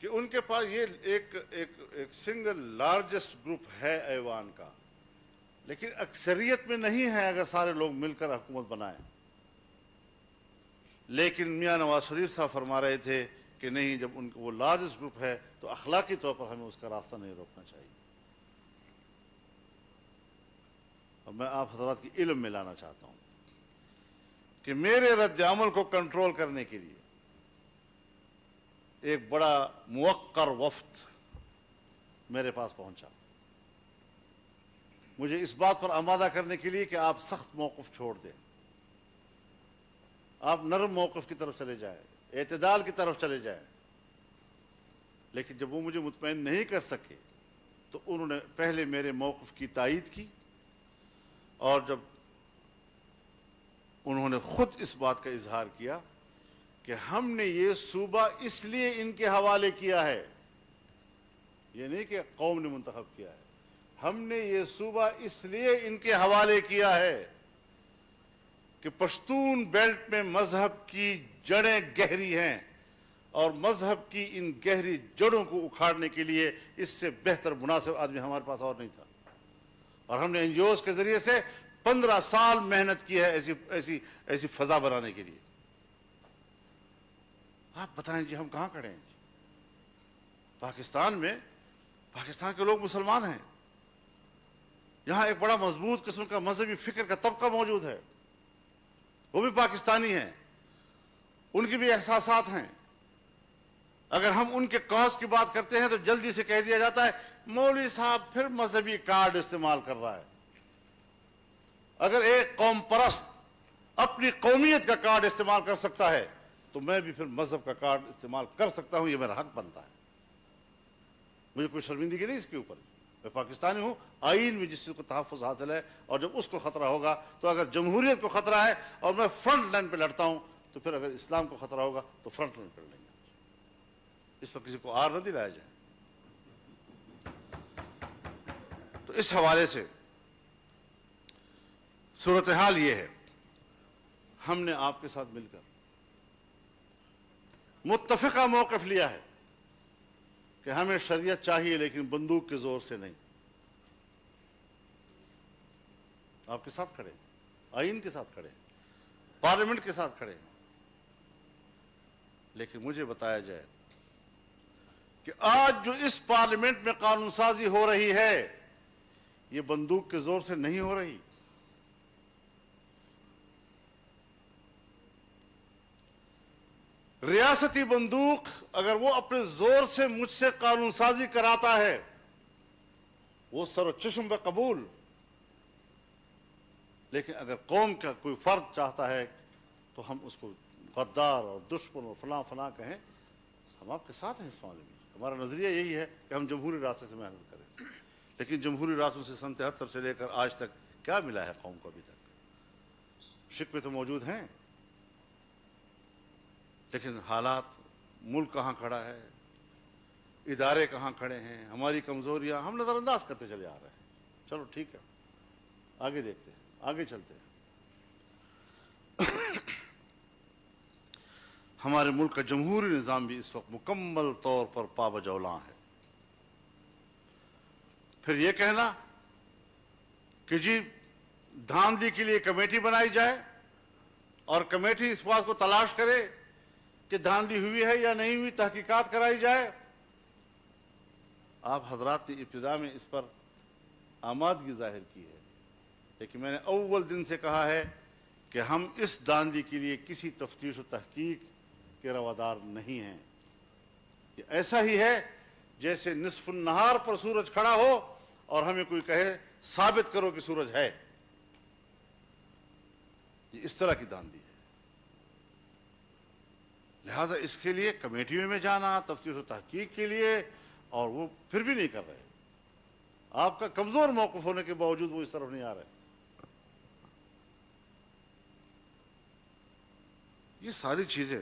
کہ ان کے پاس یہ ایک سنگل لارجسٹ گروپ ہے ایوان کا، لیکن اکثریت میں نہیں ہے اگر سارے لوگ مل کر حکومت بنائیں۔ لیکن میاں نواز شریف صاحب فرما رہے تھے کہ نہیں، جب ان کو وہ لارجسٹ گروپ ہے تو اخلاقی طور پر ہمیں اس کا راستہ نہیں روکنا چاہیے۔ اب میں آپ حضرات کی علم میں لانا چاہتا ہوں کہ میرے رد عمل کو کنٹرول کرنے کے لیے ایک بڑا موقر وفد میرے پاس پہنچا، مجھے اس بات پر آمادہ کرنے کے لیے کہ آپ سخت موقف چھوڑ دیں، آپ نرم موقف کی طرف چلے جائیں، اعتدال کی طرف چلے جائیں۔ لیکن جب وہ مجھے مطمئن نہیں کر سکے تو انہوں نے پہلے میرے موقف کی تائید کی، اور جب انہوں نے خود اس بات کا اظہار کیا کہ ہم نے یہ صوبہ اس لیے ان کے حوالے کیا ہے، یہ نہیں کہ قوم نے منتخب کیا ہے، ہم نے یہ صوبہ اس لیے ان کے حوالے کیا ہے کہ پشتون بیلٹ میں مذہب کی جڑیں گہری ہیں، اور مذہب کی ان گہری جڑوں کو اکھاڑنے کے لیے اس سے بہتر مناسب آدمی ہمارے پاس اور نہیں تھا۔ اور ہم نے این جی اوز کے ذریعے سے 15 سال محنت کی ہے ایسی فضا بنانے کے لیے۔ آپ بتائیں جی ہم کہاں کھڑے ہیں جی؟ پاکستان میں، پاکستان کے لوگ مسلمان ہیں، یہاں ایک بڑا مضبوط قسم کا مذہبی فکر کا طبقہ موجود ہے، وہ بھی پاکستانی ہیں، ان کی بھی احساسات ہیں۔ اگر ہم ان کے کاز کی بات کرتے ہیں تو جلدی سے کہہ دیا جاتا ہے مولوی صاحب پھر مذہبی کارڈ استعمال کر رہا ہے۔ اگر ایک قوم پرست اپنی قومیت کا کارڈ استعمال کر سکتا ہے تو میں بھی پھر مذہب کا کارڈ استعمال کر سکتا ہوں، یہ میرا حق بنتا ہے، مجھے کوئی شرمندگی نہیں اس کے اوپر۔ میں پاکستانی ہوں، آئین میں جس چیز کو تحفظ حاصل ہے، اور جب اس کو خطرہ ہوگا تو اگر جمہوریت کو خطرہ ہے اور میں فرنٹ لائن پہ لڑتا ہوں تو پھر اگر اسلام کو خطرہ ہوگا تو فرنٹ لائن پہ لڑیں گے۔ اس پر کسی کو آر نہ دلایا جائے۔ تو اس حوالے سے صورتحال یہ ہے، ہم نے آپ کے ساتھ مل کر متفقہ موقف لیا ہے کہ ہمیں شریعت چاہیے لیکن بندوق کے زور سے نہیں۔ آپ کے ساتھ کھڑے ہیں، آئین کے ساتھ کھڑے ہیں، پارلیمنٹ کے ساتھ کھڑے ہیں، لیکن مجھے بتایا جائے کہ آج جو اس پارلیمنٹ میں قانون سازی ہو رہی ہے یہ بندوق کے زور سے نہیں ہو رہی۔ ریاستی بندوق اگر وہ اپنے زور سے مجھ سے قانون سازی کراتا ہے وہ سر و چشم پہ قبول، لیکن اگر قوم کا کوئی فرد چاہتا ہے تو ہم اس کو غدار اور دشمن اور فلاں فلاں کہیں، ہم آپ کے ساتھ ہیں اس معاملے میں۔ ہمارا نظریہ یہی ہے کہ ہم جمہوری راستے سے محنت کریں، لیکن جمہوری راستوں سے سن 73 سے لے کر آج تک کیا ملا ہے قوم کو؟ ابھی تک شکوے تو موجود ہیں، لیکن حالات، ملک کہاں کھڑا ہے، ادارے کہاں کھڑے ہیں، ہماری کمزوریاں ہم نظر انداز کرتے چلے آ رہے ہیں۔ چلو ٹھیک ہے، آگے دیکھتے ہیں، آگے چلتے ہیں۔ ہمارے ملک کا جمہوری نظام بھی اس وقت مکمل طور پر پابجولاں ہے۔ پھر یہ کہنا کہ جی دھاندلی کے لیے کمیٹی بنائی جائے اور کمیٹی اس بات کو تلاش کرے کہ دھاندلی ہوئی ہے یا نہیں ہوئی، تحقیقات کرائی جائے۔ آپ حضرات نے ابتدا میں اس پر آمادگی ظاہر کی ہے، لیکن میں نے اول دن سے کہا ہے کہ ہم اس دھاندلی کے لیے کسی تفتیش و تحقیق کے روادار نہیں ہیں۔ یہ ایسا ہی ہے جیسے نصف النہار پر سورج کھڑا ہو اور ہمیں کوئی کہے ثابت کرو کہ سورج ہے۔ یہ اس طرح کی دھاندلی ہے۔ لہذا اس کے لیے کمیٹیوں میں جانا، تفتیش و تحقیق کے لیے، اور وہ پھر بھی نہیں کر رہے۔ آپ کا کمزور موقف ہونے کے باوجود وہ اس طرف نہیں آ رہے۔ یہ ساری چیزیں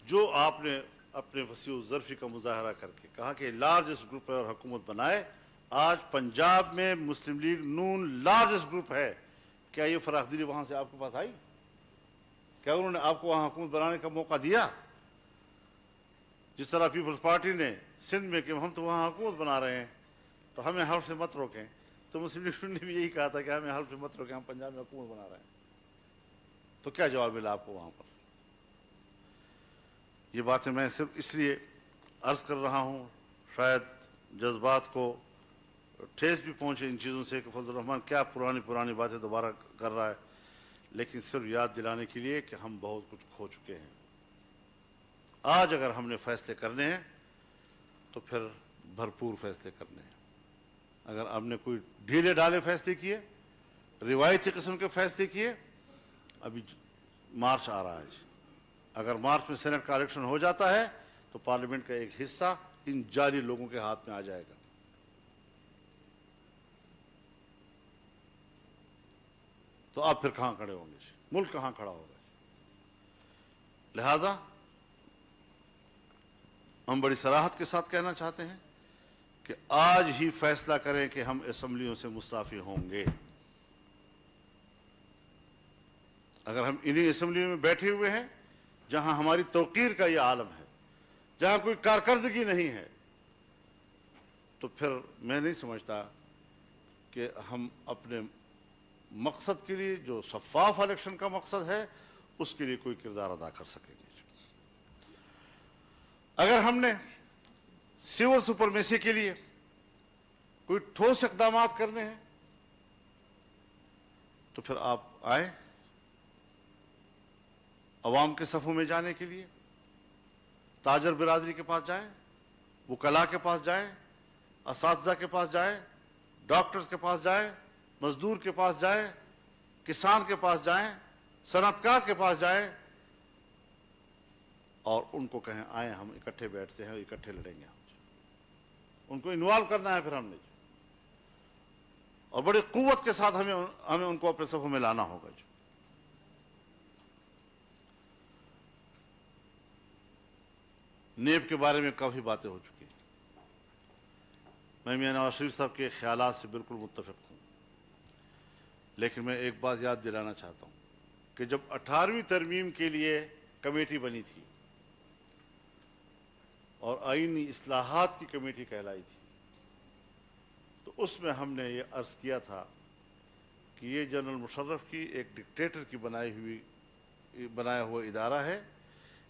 جو آپ نے اپنے وسیع الظرفی کا مظاہرہ کر کے کہا کہ لارجسٹ گروپ ہے اور حکومت بنائے، آج پنجاب میں مسلم لیگ نون لارجسٹ گروپ ہے، کیا یہ فراخ دلی وہاں سے آپ کے پاس آئی؟ کیا انہوں نے آپ کو وہاں حکومت بنانے کا موقع دیا؟ جس طرح پیپلز پارٹی نے سندھ میں کہ ہم تو وہاں حکومت بنا رہے ہیں تو ہمیں حلف سے مت روکیں، تو مسلم لیگ نے بھی یہی کہا تھا کہ ہمیں حلف سے مت روکیں، ہم پنجاب میں حکومت بنا رہے ہیں. تو کیا جواب ملا آپ کو وہاں پر؟ یہ باتیں میں صرف اس لیے عرض کر رہا ہوں، شاید جذبات کو ٹھیس بھی پہنچے ان چیزوں سے کہ فضل الرحمان کیا پرانی باتیں دوبارہ کر رہا ہے، لیکن صرف یاد دلانے کے لیے کہ ہم بہت کچھ کھو چکے ہیں. آج اگر ہم نے فیصلے کرنے ہیں تو پھر بھرپور فیصلے کرنے ہیں. اگر آپ نے کوئی ڈھیلے ڈالے فیصلے کیے، روایتی قسم کے فیصلے کیے، ابھی مارچ آ رہا ہے، اگر مارچ میں سینٹ کا الیکشن ہو جاتا ہے تو پارلیمنٹ کا ایک حصہ ان جعلی لوگوں کے ہاتھ میں آ جائے گا. تو آپ پھر کہاں کھڑے ہوں گے؟ ملک کہاں کھڑا ہوگا؟ لہذا ہم بڑی صراحت کے ساتھ کہنا چاہتے ہیں کہ آج ہی فیصلہ کریں کہ ہم اسمبلیوں سے مستعفی ہوں گے. اگر ہم انہی اسمبلیوں میں بیٹھے ہوئے ہیں جہاں ہماری توقیر کا یہ عالم ہے، جہاں کوئی کارکردگی نہیں ہے، تو پھر میں نہیں سمجھتا کہ ہم اپنے مقصد کے لیے، جو شفاف الیکشن کا مقصد ہے، اس کے لیے کوئی کردار ادا کر سکیں گے. اگر ہم نے سیور سپرمیسی کے لیے کوئی ٹھوس اقدامات کرنے ہیں تو پھر آپ آئیں عوام کے صفوں میں جانے کے لیے، تاجر برادری کے پاس جائیں، وکلاء کے پاس جائیں، اساتذہ کے پاس جائیں، ڈاکٹرز کے پاس جائیں، مزدور کے پاس جائیں، کسان کے پاس جائیں، صنعت کار کے پاس جائیں، اور ان کو کہیں آئیں ہم اکٹھے بیٹھتے ہیں اور اکٹھے لڑیں گے. ان کو انوالو کرنا ہے پھر ہم نے، اور بڑی قوت کے ساتھ ہمیں ان کو اپنے صفوں میں لانا ہوگا. نیب کے بارے میں کافی باتیں ہو چکی ہیں. میں میاں نواز شریف صاحب کے خیالات سے بالکل متفق ہوں، لیکن میں ایک بات یاد دلانا چاہتا ہوں کہ جب 18ویں ترمیم کے لیے کمیٹی بنی تھی اور آئینی اصلاحات کی کمیٹی کہلائی تھی، تو اس میں ہم نے یہ عرض کیا تھا کہ یہ جنرل مشرف کی ایک ڈکٹیٹر کی بنایا ہوا ادارہ ہے،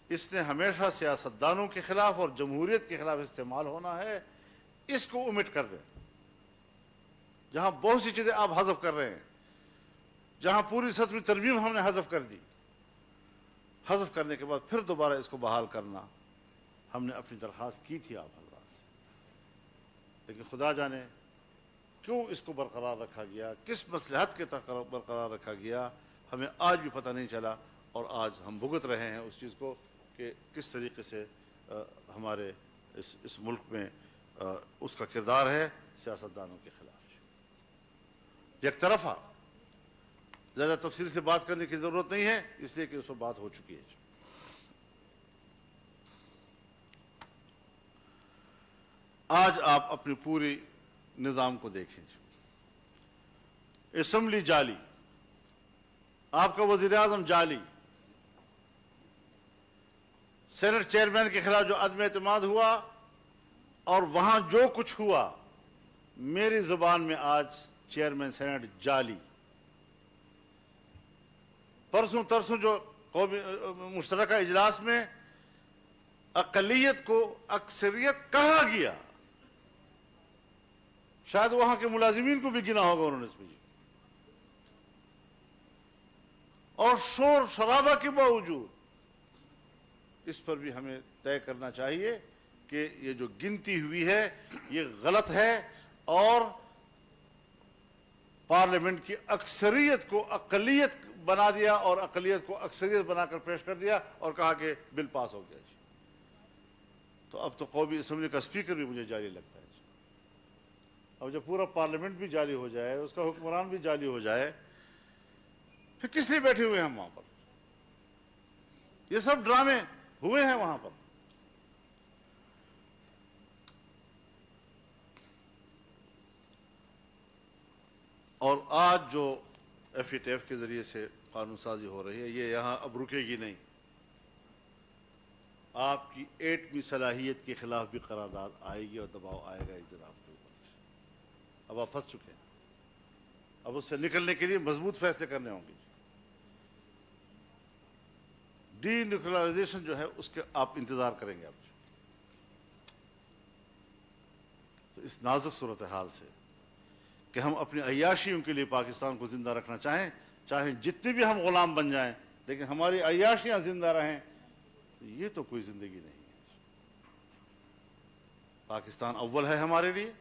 اس نے ہمیشہ سیاستدانوں کے خلاف اور جمہوریت کے خلاف استعمال ہونا ہے، اس کو omit کر دیں. جہاں بہت سی چیزیں آپ حذف کر رہے ہیں، جہاں پوری 7ویں ترمیم ہم نے حذف کر دی، حذف کرنے کے بعد پھر دوبارہ اس کو بحال کرنا، ہم نے اپنی درخواست کی تھی آپ حضرات سے، لیکن خدا جانے کیوں اس کو برقرار رکھا گیا، کس مصلحت کے تحت برقرار رکھا گیا، ہمیں آج بھی پتہ نہیں چلا. اور آج ہم بھگت رہے ہیں اس چیز کو کہ کس طریقے سے ہمارے اس ملک میں اس کا کردار ہے سیاستدانوں کے خلاف. یک طرفہ زیادہ تفصیل سے بات کرنے کی ضرورت نہیں ہے، اس لیے کہ اس پر بات ہو چکی ہے. آج آپ اپنی پوری نظام کو دیکھیں. اسمبلی جعلی، آپ کا وزیر اعظم جعلی، سینٹ چیئرمین کے خلاف جو عدم اعتماد ہوا اور وہاں جو کچھ ہوا، میری زبان میں آج چیئرمین سینٹ جعلی. پرسوں ترسوں جو قومی مشترکہ اجلاس میں اقلیت کو اکثریت کہا گیا، شاید وہاں کے ملازمین کو بھی گنا ہوگا انہوں نے اس میں، اور شور شرابہ کے باوجود اس پر بھی ہمیں طے کرنا چاہیے کہ یہ جو گنتی ہوئی ہے یہ غلط ہے، اور پارلیمنٹ کی اکثریت کو اقلیت بنا دیا اور اقلیت کو اکثریت بنا کر پیش کر دیا اور کہا کہ بل پاس ہو گیا. تو اب تو قومی اسمبلی کا اسپیکر بھی مجھے جعلی لگتا ہے. اب جب پورا پارلیمنٹ بھی جعلی ہو جائے، اس کا حکمران بھی جعلی ہو جائے، پھر کس لیے بیٹھے ہوئے ہیں ہم وہاں پر؟ یہ سب ڈرامے ہوئے ہیں وہاں پر. اور آج جو FATF کے ذریعے سے قانون سازی ہو رہی ہے، یہ یہاں اب رکے گی نہیں. آپ کی ایٹمی صلاحیت کے خلاف بھی قرارداد آئے گی اور دباؤ آئے گا ایک دن آپ کے اوپر. اب آپ پھنس چکے ہیں، اب اس سے نکلنے کے لیے مضبوط فیصلے کرنے ہوں گے. ڈی نیوکلرائزیشن جو ہے اس کے آپ انتظار کریں گے. آپ تو اس نازک صورتحال سے کہ ہم اپنی عیاشیوں کے لیے پاکستان کو زندہ رکھنا چاہیں جتنے بھی ہم غلام بن جائیں، لیکن ہماری عیاشیاں زندہ رہیں، تو یہ تو کوئی زندگی نہیں ہے. پاکستان اول ہے ہمارے لیے،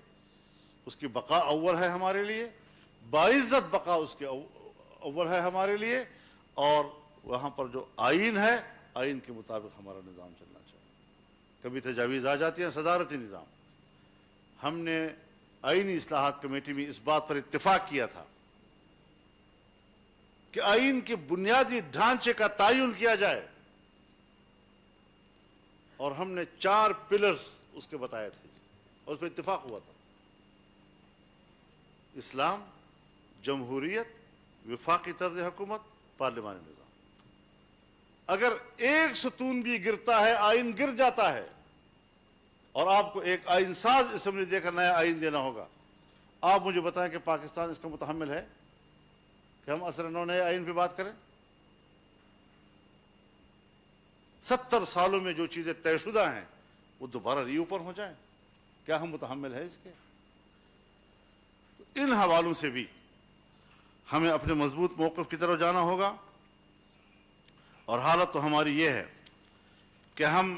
اس کی بقا اول ہے ہمارے لیے، باعزت بقا اس کے اول ہے ہمارے لیے. اور وہاں پر جو آئین ہے، آئین کے مطابق ہمارا نظام چلنا چاہیے. کبھی تجاویز آ جاتی ہیں صدارتی نظام. ہم نے آئینی اصلاحات کمیٹی میں اس بات پر اتفاق کیا تھا کہ آئین کے بنیادی ڈھانچے کا تعین کیا جائے، اور ہم نے 4 پلرز اس کے بتائے تھے اور اس پر اتفاق ہوا تھا: اسلام، جمہوریت، وفاقی طرز حکومت، پارلیمانی نظام. اگر ایک ستون بھی گرتا ہے، آئین گر جاتا ہے، اور آپ کو ایک آئین ساز اسمبلی دے کر نیا آئین دینا ہوگا. آپ مجھے بتائیں کہ پاکستان اس کا متحمل ہے کہ ہم اثر نو نئے آئین پہ بات کریں؟ 70 سالوں میں جو چیزیں طے شدہ ہیں وہ دوبارہ ری اوپن ہو جائیں؟ کیا ہم متحمل ہیں اس کے؟ تو ان حوالوں سے بھی ہمیں اپنے مضبوط موقف کی طرف جانا ہوگا. اور حالت تو ہماری یہ ہے کہ ہم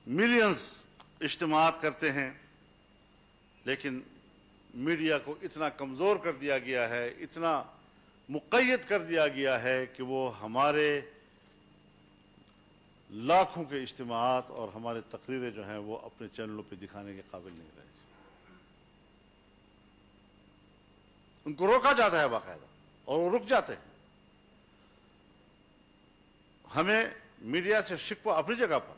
ملینز اجتماعات کرتے ہیں، لیکن میڈیا کو اتنا کمزور کر دیا گیا ہے، اتنا مقید کر دیا گیا ہے کہ وہ ہمارے لاکھوں کے اجتماعات اور ہمارے تقریریں جو ہیں وہ اپنے چینلوں پہ دکھانے کے قابل نہیں رہے. ان کو روکا جاتا ہے باقاعدہ، اور وہ رک جاتے ہیں. ہمیں میڈیا سے شکوہ اپنی جگہ پر،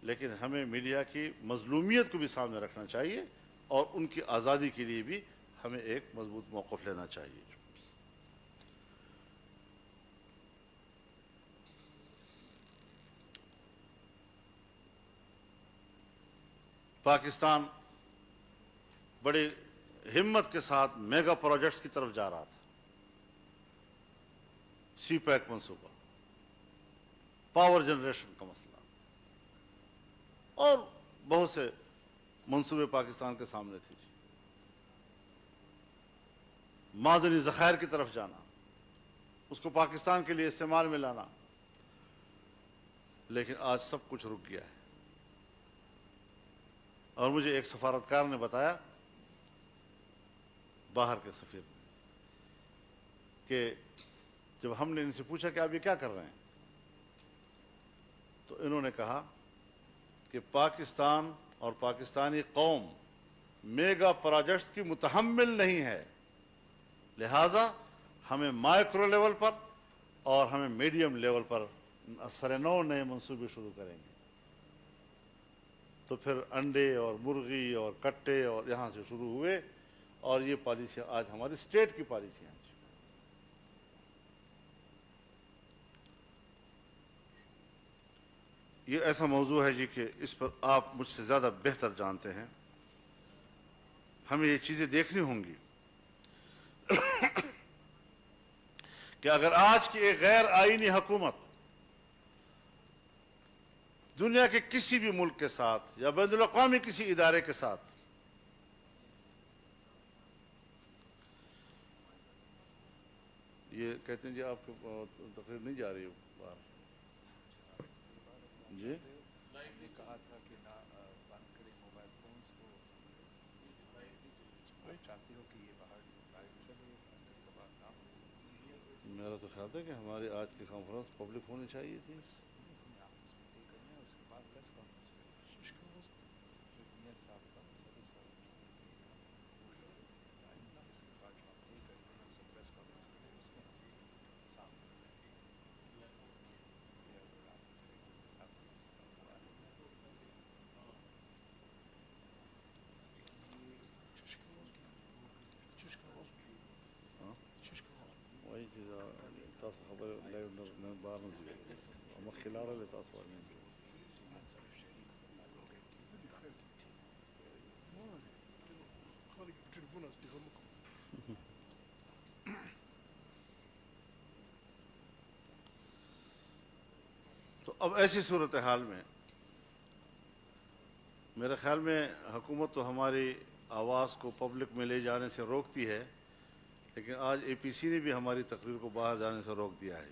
لیکن ہمیں میڈیا کی مظلومیت کو بھی سامنے رکھنا چاہیے، اور ان کی آزادی کے لیے بھی ہمیں ایک مضبوط موقف لینا چاہیے. پاکستان بڑی ہمت کے ساتھ میگا پروجیکٹس کی طرف جا رہا تھا. سی پیک منصوبہ، پاور جنریشن کا مسئلہ، اور بہت سے منصوبے پاکستان کے سامنے تھے. معدنی ذخائر کی طرف جانا، اس کو پاکستان کے لیے استعمال میں لانا، لیکن آج سب کچھ رک گیا ہے. اور مجھے ایک سفارتکار نے بتایا، باہر کے سفیر، کہ جب ہم نے ان سے پوچھا کہ آپ یہ کیا کر رہے ہیں، تو انہوں نے کہا کہ پاکستان اور پاکستانی قوم میگا پروجیکٹس کی متحمل نہیں ہے، لہذا ہمیں مائکرو لیول پر اور ہمیں میڈیم لیول پر اثر نو نئے منصوبے شروع کریں گے. تو پھر انڈے اور مرغی اور کٹے اور یہاں سے شروع ہوئے، اور یہ پالیسیاں آج ہماری اسٹیٹ کی پالیسیاں ہیں. یہ ایسا موضوع ہے جی کہ اس پر آپ مجھ سے زیادہ بہتر جانتے ہیں. ہمیں یہ چیزیں دیکھنی ہوں گی کہ اگر آج کی ایک غیر آئینی حکومت دنیا کے کسی بھی ملک کے ساتھ یا بین الاقوامی کسی ادارے کے ساتھ یہ کہتے ہیں جی آپ کو تقریر نہیں جا رہی باہر جی کہا تھا کہ نہ بند کریں موبائل فونز کو، چاہتی ہو کہ یہ باہر لائیو چلے، اندر کا بات نہ ہو. میرا تو خیال ہے کہ ہماری آج کی کانفرنس پبلک ہونی چاہیے تھی. ہمیں آپس میں طے کرنا ہے، اس کے بعد پریس کانفرنس میں میاں صاحب کا صدر صاحب اس کے بعد جو آپ طے کرتے ہیں ہم سب پریس کانفرنس کریں، اس میں ہم صاف تاسو خبره لایو نه بار نه ځي او مخکې لاړل تاسو باندې خارج تليفون استخدامكم تو اب ایسی صورتحال میں میرے خیال میں حکومت تو ہماری آواز کو پبلک میں لے جانے سے روکتی ہے، لیکن آج اے پی سی نے بھی ہماری تقریر کو باہر جانے سے روک دیا ہے.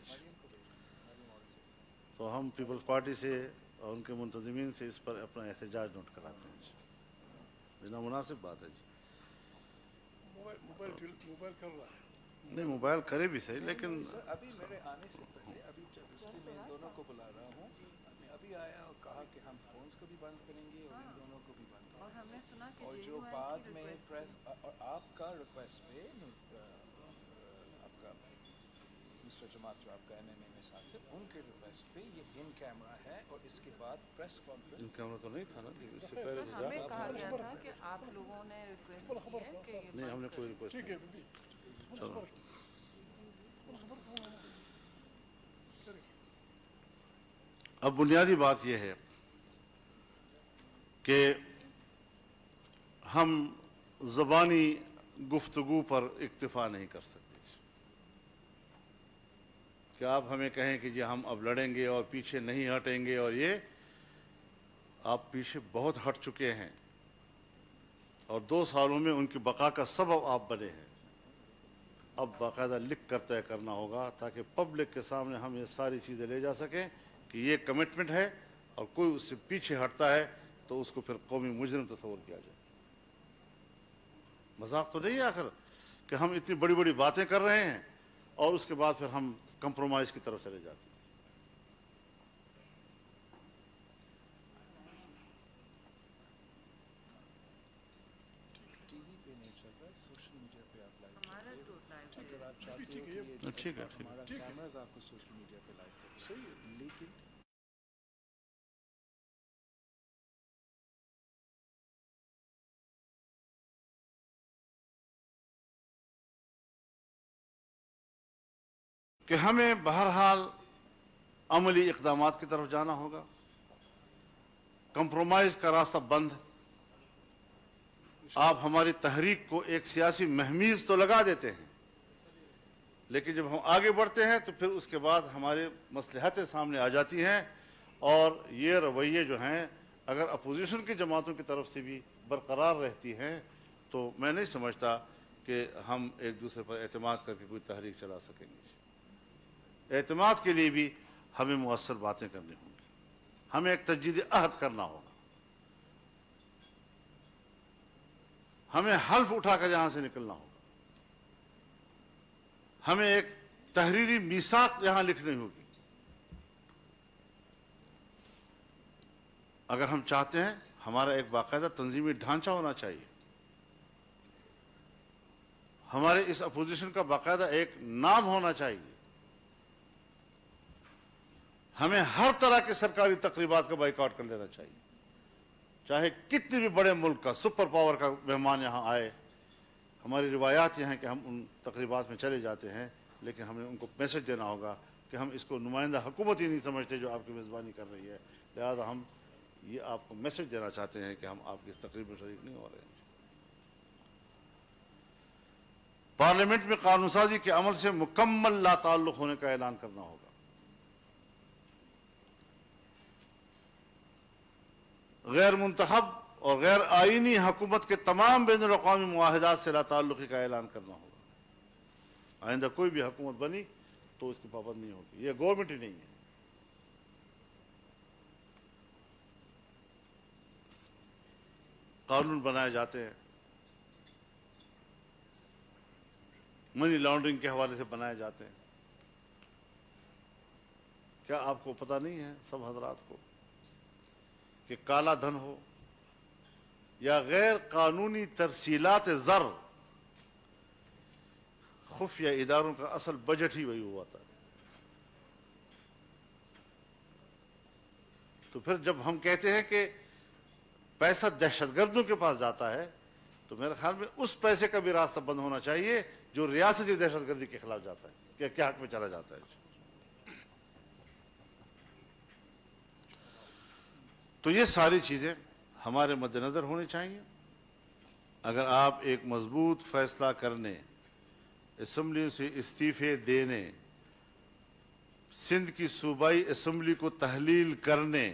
تو ہم پیپلز پارٹی سے اور ان کے منتظمین سے اس پر اپنا احتجاج نوٹ کراتے ہیں. یہ نامناسب بات ہے جی. موبائل کر رہا ہے. نہیں موبائل کرے بھی صحیح، لیکن ابھی میرے آنے سے پہلے ابھی جب اس لیے میں ان دونوں کو بلا رہا ہوں، میں ابھی آیا اور کہا کہ ہم فونز کو بھی بند کریں گے اور ان دونوں کو بھی بند کریں گے. اور ہم نے سنا کہ اور جو بعد میں پریس اور آپ کا ریکویسٹ پہ آپ کا مسٹر جماعت جو آپ کا این ایم اے میں ساتھ ہے، ان کے ریکویسٹ پہ یہ ان کیمرہ ہے اور اس کے بعد پریس ان کانفرنس. کیمرہ تو نہیں تھا نا، اس سے پہلے تو ہمیں جا کہا گیا تھا کہ آپ لوگوں نے ریکویسٹ کی ہے کہ یہ نہیں، ہم نے کوئی ریکویسٹ ٹھیک ہے نہیں. بی چلو اب بنیادی بات یہ ہے کہ ہم زبانی گفتگو پر اکتفا نہیں کر سکتے کہ آپ ہمیں کہیں کہ جی ہم اب لڑیں گے اور پیچھے نہیں ہٹیں گے، اور یہ آپ پیچھے بہت ہٹ چکے ہیں اور 2 سالوں میں ان کی بقا کا سبب آپ بنے ہیں. اب باقاعدہ لکھ کر طے کرنا ہوگا تاکہ پبلک کے سامنے ہم یہ ساری چیزیں لے جا سکیں کہ یہ کمٹمنٹ ہے، اور کوئی اس سے پیچھے ہٹتا ہے تو اس کو پھر قومی مجرم تصور کیا جائے. مذاق تو نہیں ہے آخر کہ ہم اتنی بڑی بڑی باتیں کر رہے ہیں اور اس کے بعد پھر ہم کمپرومائز کی طرف چلے جاتے ہیں. ٹی وی پہ نہیں چل رہا ہے، سوشل میڈیا پہ آپ لائیو ہمارا تو لائیو اگر آپ چاہتے ہو ٹھیک کہ ہے، یہ ٹھیک ہے، ٹھیک ہے. ہمارا کیمراز آپ کو سوشل میڈیا پہ لائیو کریں، صحیح ہے. لیکن کہ ہمیں بہرحال عملی اقدامات کی طرف جانا ہوگا. کمپرومائز کا راستہ بند ہے. آپ ہماری تحریک کو ایک سیاسی مہمیز تو لگا دیتے ہیں، لیکن جب ہم آگے بڑھتے ہیں تو پھر اس کے بعد ہمارے مصلحتیں سامنے آ جاتی ہیں، اور یہ رویے جو ہیں اگر اپوزیشن کی جماعتوں کی طرف سے بھی برقرار رہتی ہیں تو میں نہیں سمجھتا کہ ہم ایک دوسرے پر اعتماد کر کے کوئی تحریک چلا سکیں گے. اعتماد کے لیے بھی ہمیں مؤثر باتیں کرنی ہوں گی. ہمیں ایک تجدید عہد کرنا ہوگا. ہمیں حلف اٹھا کر یہاں سے نکلنا ہوگا. ہمیں ایک تحریری میثاق یہاں لکھنی ہوگی. اگر ہم چاہتے ہیں ہمارا ایک باقاعدہ تنظیمی ڈھانچہ ہونا چاہیے. ہمارے اس اپوزیشن کا باقاعدہ ایک نام ہونا چاہیے. ہمیں ہر طرح کے سرکاری تقریبات کا بائیکاٹ کر لینا چاہیے، چاہے کتنے بھی بڑے ملک کا سپر پاور کا مہمان یہاں آئے. ہماری روایات یہ ہیں کہ ہم ان تقریبات میں چلے جاتے ہیں، لیکن ہمیں ان کو میسج دینا ہوگا کہ ہم اس کو نمائندہ حکومت ہی نہیں سمجھتے جو آپ کی میزبانی کر رہی ہے، لہذا ہم یہ آپ کو میسج دینا چاہتے ہیں کہ ہم آپ کی اس تقریب میں شریک نہیں ہو رہے ہیں. پارلیمنٹ میں قانون سازی کے عمل سے مکمل لا تعلق ہونے کا اعلان کرنا ہوگا. غیر منتخب اور غیر آئینی حکومت کے تمام بین الاقوامی معاہدات سے لا تعلقی کا اعلان کرنا ہوگا. آئندہ کوئی بھی حکومت بنی تو اس کی پابند نہیں ہوگی. یہ گورنمنٹ ہی نہیں ہے. قانون بنائے جاتے ہیں منی لانڈرنگ کے حوالے سے بنائے جاتے ہیں. کیا آپ کو پتہ نہیں ہے سب حضرات کو کہ کالا دھن ہو یا غیر قانونی ترسیلات زر، خفیہ اداروں کا اصل بجٹ ہی وہی ہوا تھا. تو پھر جب ہم کہتے ہیں کہ پیسہ دہشت گردوں کے پاس جاتا ہے تو میرے خیال میں اس پیسے کا بھی راستہ بند ہونا چاہیے جو ریاستی دہشت گردی کے خلاف جاتا ہے. کیا حق میں چلا جاتا ہے. تو یہ ساری چیزیں ہمارے مد نظر ہونی چاہیے. اگر آپ ایک مضبوط فیصلہ کرنے، اسمبلی سے استعفے دینے، سندھ کی صوبائی اسمبلی کو تحلیل کرنے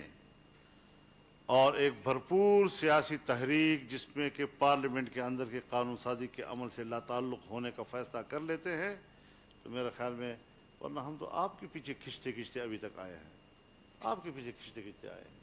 اور ایک بھرپور سیاسی تحریک جس میں کہ پارلیمنٹ کے اندر کے قانون سازی کے عمل سے لا تعلق ہونے کا فیصلہ کر لیتے ہیں تو میرے خیال میں، ورنہ ہم تو آپ کے پیچھے کھنچتے کھنچتے ابھی تک آئے ہیں، آپ کے پیچھے کھنچتے کھنچتے آئے ہیں.